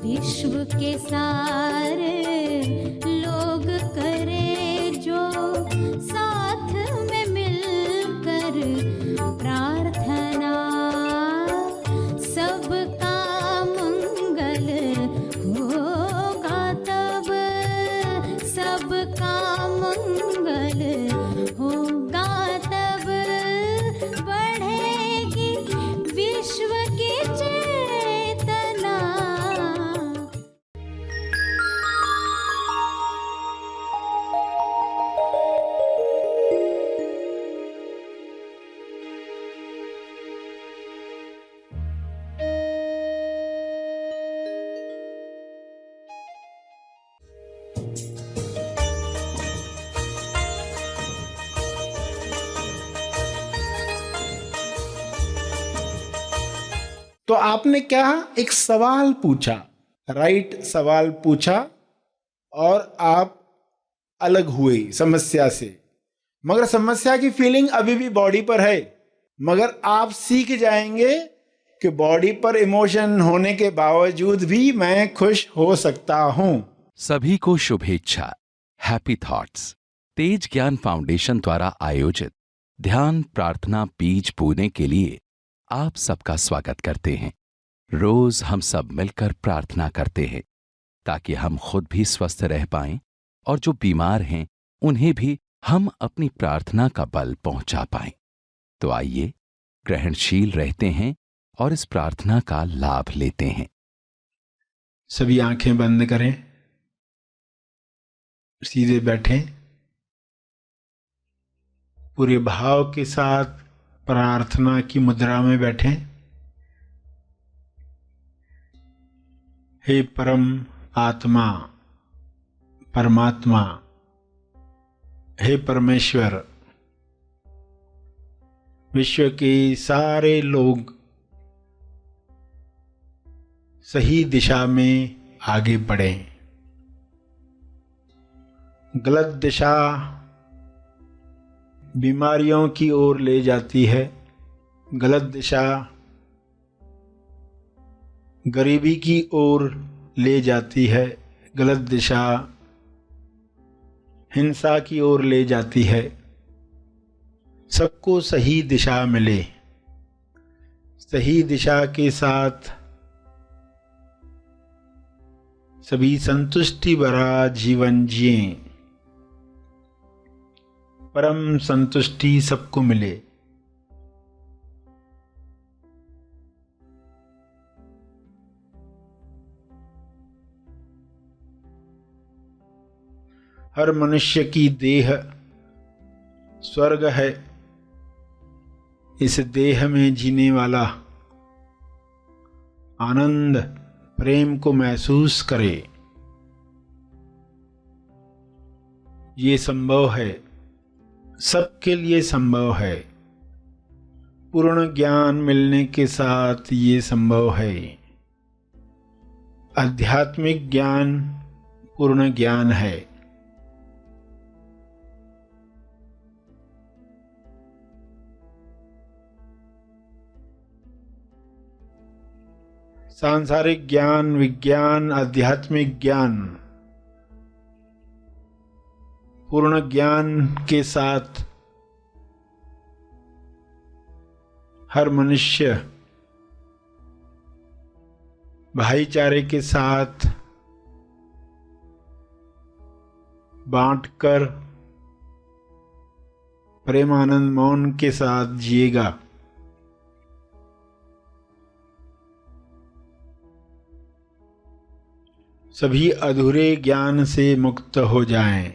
विश्व के सारे लोग करे जो साथ में मिलकर प्रार्थना, सबका मंगल होगा तब, सबका मंगल होगा तब, बढ़ेगी विश्व की चेतना। तो आपने क्या एक सवाल पूछा, राइट सवाल पूछा, और आप अलग हुए समस्या से, मगर समस्या की फीलिंग अभी भी बॉडी पर है। मगर आप सीख जाएंगे कि बॉडी पर इमोशन होने के बावजूद भी मैं खुश हो सकता हूं। सभी को शुभेच्छा। हैप्पी थॉट्स तेज ज्ञान फाउंडेशन द्वारा आयोजित ध्यान प्रार्थना बीज बोने के लिए आप सबका स्वागत करते हैं। रोज हम सब मिलकर प्रार्थना करते हैं ताकि हम खुद भी स्वस्थ रह पाएं और जो बीमार हैं उन्हें भी हम अपनी प्रार्थना का बल पहुंचा पाएं। तो आइए ग्रहणशील रहते हैं और इस प्रार्थना का लाभ लेते हैं। सभी आंखें बंद करें, सीधे बैठें, पूरे भाव के साथ प्रार्थना की मुद्रा में बैठें। हे परम आत्मा, परमात्मा, हे परमेश्वर, विश्व के सारे लोग सही दिशा में आगे बढ़ें। गलत दिशा बीमारियों की ओर ले जाती है, गलत दिशा गरीबी की ओर ले जाती है, गलत दिशा हिंसा की ओर ले जाती है। सबको सही दिशा मिले, सही दिशा के साथ सभी संतुष्टि भरा जीवन जिएं, परम संतुष्टि सबको मिले। हर मनुष्य की देह स्वर्ग है। इस देह में जीने वाला आनंद प्रेम को महसूस करे। ये संभव है, सबके लिए संभव है। पूर्ण ज्ञान मिलने के साथ ये संभव है। आध्यात्मिक ज्ञान पूर्ण ज्ञान है। सांसारिक ज्ञान, विज्ञान, आध्यात्मिक ज्ञान, पूर्ण ज्ञान के साथ हर मनुष्य भाईचारे के साथ बांटकर प्रेमानंद मौन के साथ जिएगा। सभी अधूरे ज्ञान से मुक्त हो जाएं।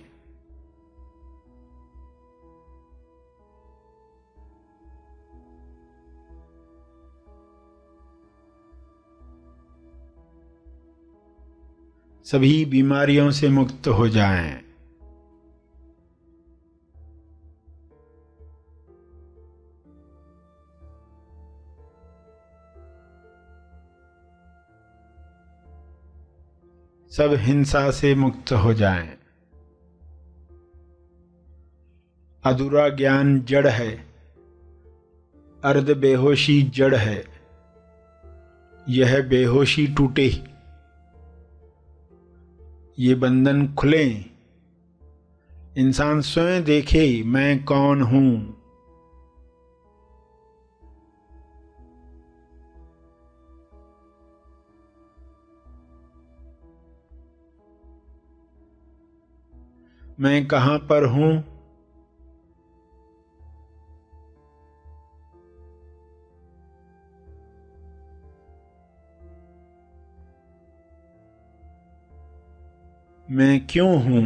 सभी बीमारियों से मुक्त हो जाएं। सब हिंसा से मुक्त हो जाएं। अधूरा ज्ञान जड़ है, अर्ध बेहोशी जड़ है। यह बेहोशी टूटे, ये बंधन खुले, इंसान स्वयं देखे मैं कौन हूं। मैं कहां पर हूं, मैं क्यों हूं।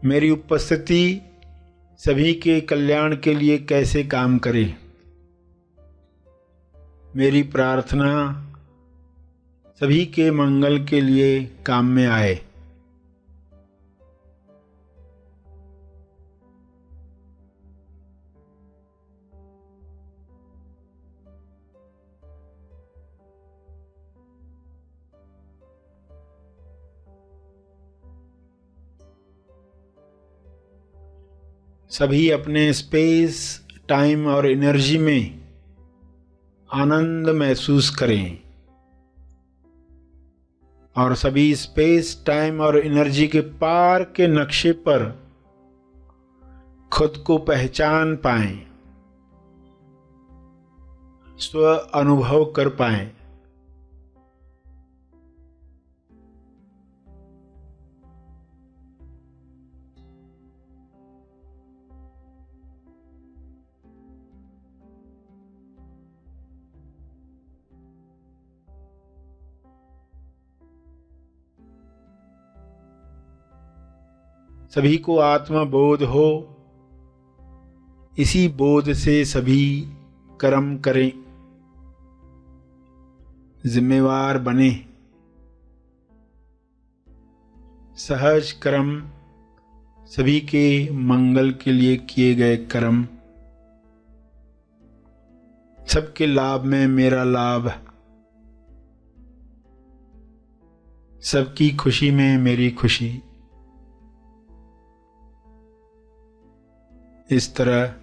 मेरी उपस्थिति सभी के कल्याण के लिए कैसे काम करे। मेरी प्रार्थना सभी के मंगल के लिए काम में आए। सभी अपने स्पेस, टाइम और एनर्जी में आनंद महसूस करें और सभी स्पेस, टाइम और एनर्जी के पार के नक्शे पर खुद को पहचान पाएं, स्व अनुभव कर पाएं। सभी को आत्मा बोध हो, इसी बोध से सभी कर्म करें, जिम्मेवार बने। सहज कर्म सभी के मंगल के लिए किए गए कर्म। सबके लाभ में मेरा लाभ, सबकी खुशी में मेरी खुशी। इस तरह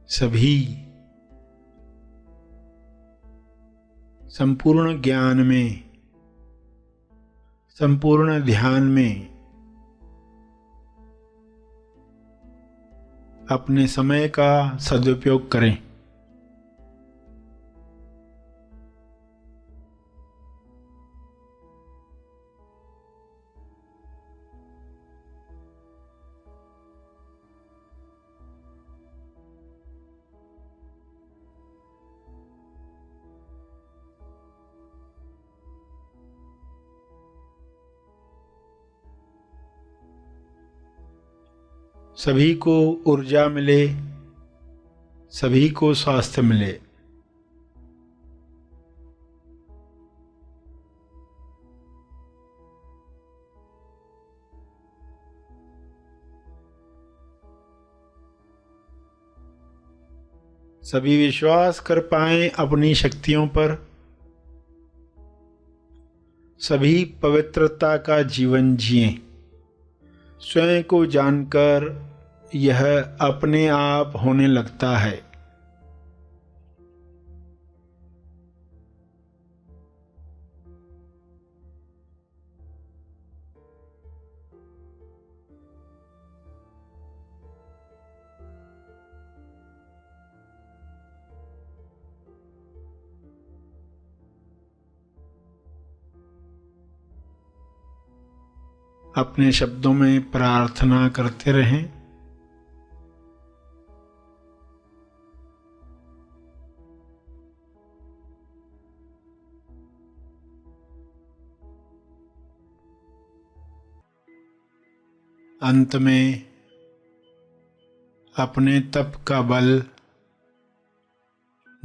सभी संपूर्ण ज्ञान में, संपूर्ण ध्यान में अपने समय का सदुपयोग करें। सभी को ऊर्जा मिले, सभी को स्वास्थ्य मिले। सभी विश्वास कर पाएं अपनी शक्तियों पर, सभी पवित्रता का जीवन जिएं। स्वयं को जानकर यह अपने आप होने लगता है। अपने शब्दों में प्रार्थना करते रहें। अंत में अपने तप का बल,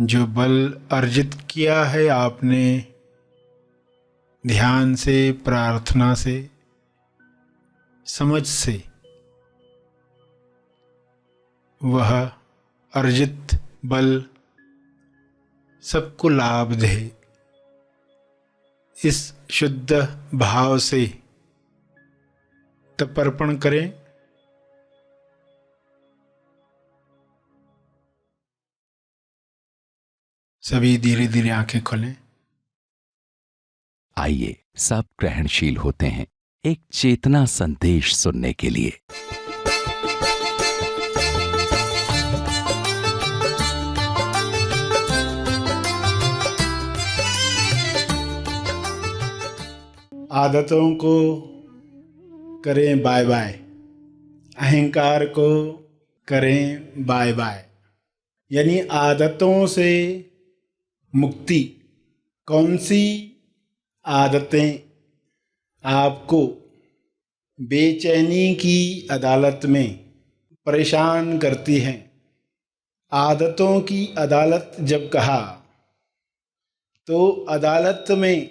जो बल अर्जित किया है आपने ध्यान से, प्रार्थना से, समझ से, वह अर्जित बल सबको लाभ दे। इस शुद्ध भाव से तब अर्पण करें। सभी धीरे धीरे आंखें खोलें। आइए सब ग्रहणशील होते हैं एक चेतना संदेश सुनने के लिए। आदतों को करें बाय बाय, अहंकार को करें बाय बाय। यानी आदतों से मुक्ति। कौन सी आदतें आपको बेचैनी की अदालत में परेशान करती हैं? आदतों की अदालत जब कहा तो अदालत में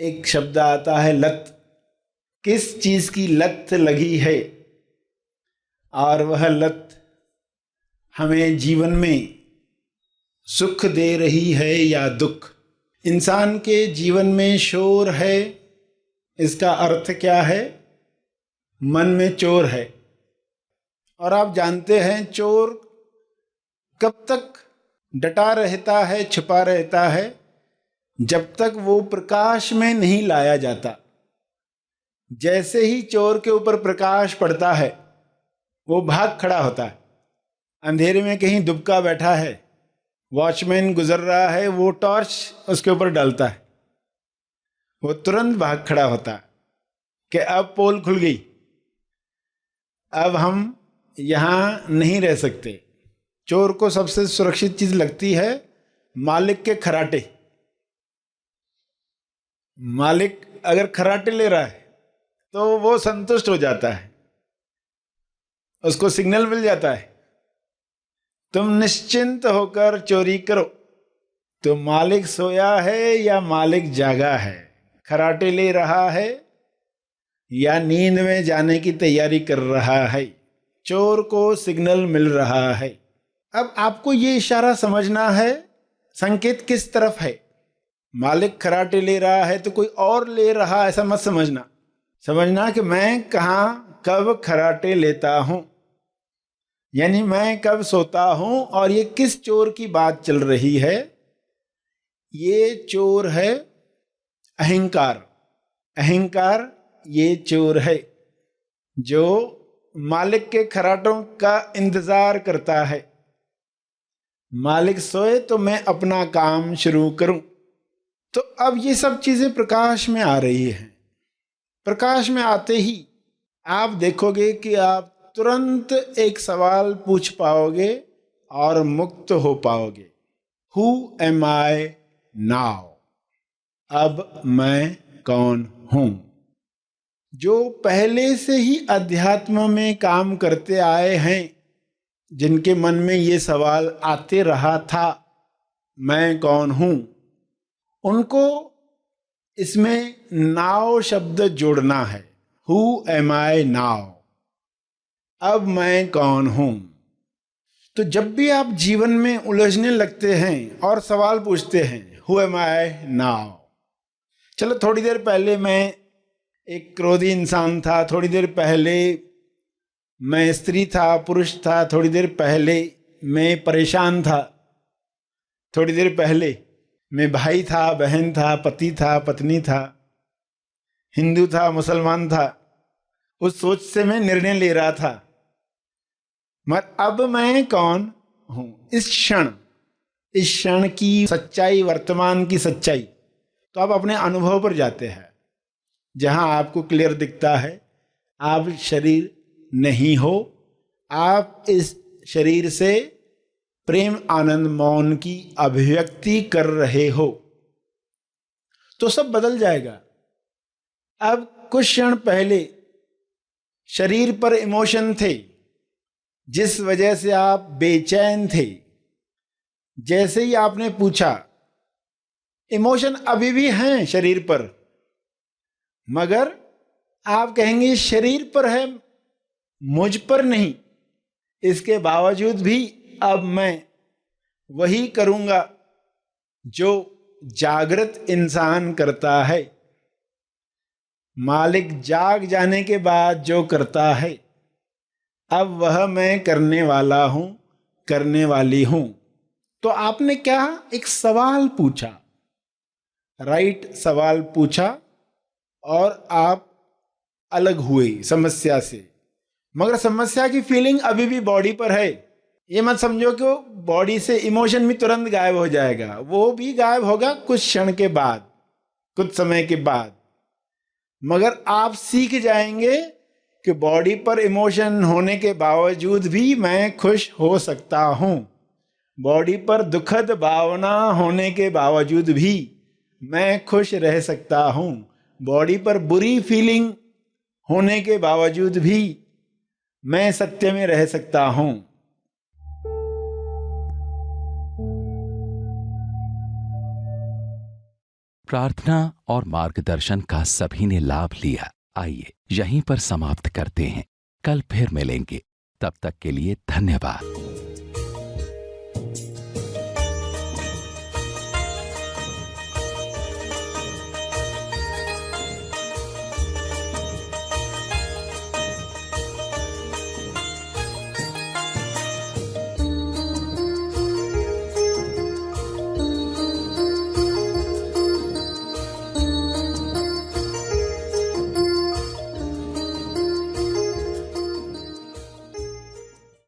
एक शब्द आता है लत। किस चीज की लत लगी है और वह लत हमें जीवन में सुख दे रही है या दुख? इंसान के जीवन में शोर है, इसका अर्थ क्या है? मन में चोर है। और आप जानते हैं चोर कब तक डटा रहता है, छुपा रहता है? जब तक वो प्रकाश में नहीं लाया जाता। जैसे ही चोर के ऊपर प्रकाश पड़ता है वो भाग खड़ा होता है। अंधेरे में कहीं दुबका बैठा है, वॉचमैन गुजर रहा है, वो टॉर्च उसके ऊपर डालता है, वो तुरंत भाग खड़ा होता है कि अब पोल खुल गई, अब हम यहां नहीं रह सकते। चोर को सबसे सुरक्षित चीज लगती है मालिक के खराटे। मालिक अगर खराटे ले रहा है तो वो संतुष्ट हो जाता है, उसको सिग्नल मिल जाता है तुम निश्चिंत होकर चोरी करो। तो मालिक सोया है या मालिक जागा है, खराटे ले रहा है या नींद में जाने की तैयारी कर रहा है, चोर को सिग्नल मिल रहा है। अब आपको ये इशारा समझना है संकेत किस तरफ है। मालिक खराटे ले रहा है तो कोई और ले रहा, ऐसा मत समझना। समझना कि मैं कहाँ कब खराटे लेता हूं, यानी मैं कब सोता हूं और ये किस चोर की बात चल रही है। ये चोर है अहंकार। अहंकार ये चोर है जो मालिक के खराटों का इंतजार करता है। मालिक सोए तो मैं अपना काम शुरू करूं। तो अब ये सब चीजें प्रकाश में आ रही हैं। प्रकाश में आते ही आप देखोगे कि आप तुरंत एक सवाल पूछ पाओगे और मुक्त हो पाओगे। Who am I now? अब मैं कौन हूं? जो पहले से ही अध्यात्म में काम करते आए हैं, जिनके मन में ये सवाल आते रहा था मैं कौन हूं, उनको इसमें नाउ शब्द जोड़ना है। Who am I now? अब मैं कौन हूं? तो जब भी आप जीवन में उलझने लगते हैं और सवाल पूछते हैं हु एम आई नाउ, चलो थोड़ी देर पहले मैं एक क्रोधी इंसान था, थोड़ी देर पहले मैं स्त्री था, पुरुष था, थोड़ी देर पहले मैं परेशान था, थोड़ी देर पहले मैं भाई था, बहन था, पति था, पत्नी था, हिंदू था, मुसलमान था। उस सोच से मैं निर्णय ले रहा था। मगर अब मैं कौन हूं? इस क्षण की सच्चाई, वर्तमान की सच्चाई। तो आप अपने अनुभव पर जाते हैं जहां आपको क्लियर दिखता है आप शरीर नहीं हो, आप इस शरीर से प्रेम आनंद मौन की अभिव्यक्ति कर रहे हो, तो सब बदल जाएगा। अब कुछ क्षण पहले शरीर पर इमोशन थे जिस वजह से आप बेचैन थे। जैसे ही आपने पूछा, इमोशन अभी भी हैं शरीर पर, मगर आप कहेंगे शरीर पर है, मुझ पर नहीं। इसके बावजूद भी अब मैं वही करूंगा जो जागृत इंसान करता है। मालिक जाग जाने के बाद जो करता है, अब वह मैं करने वाला हूं, करने वाली हूं। तो आपने क्या एक सवाल पूछा, राइट सवाल पूछा और आप अलग हुए समस्या से, मगर समस्या की फीलिंग अभी भी बॉडी पर है। ये मत समझो कि बॉडी से इमोशन भी तुरंत गायब हो जाएगा, वो भी गायब होगा कुछ क्षण के बाद, कुछ समय के बाद। मगर आप सीख जाएंगे कि बॉडी पर इमोशन होने के बावजूद भी मैं खुश हो सकता हूं, बॉडी पर दुखद भावना होने के बावजूद भी मैं खुश रह सकता हूं, बॉडी पर बुरी फीलिंग होने के बावजूद भी मैं सत्य में रह सकता हूं। प्रार्थना और मार्गदर्शन का सभी ने लाभ लिया। आइए यहीं पर समाप्त करते हैं, कल फिर मिलेंगे। तब तक के लिए धन्यवाद।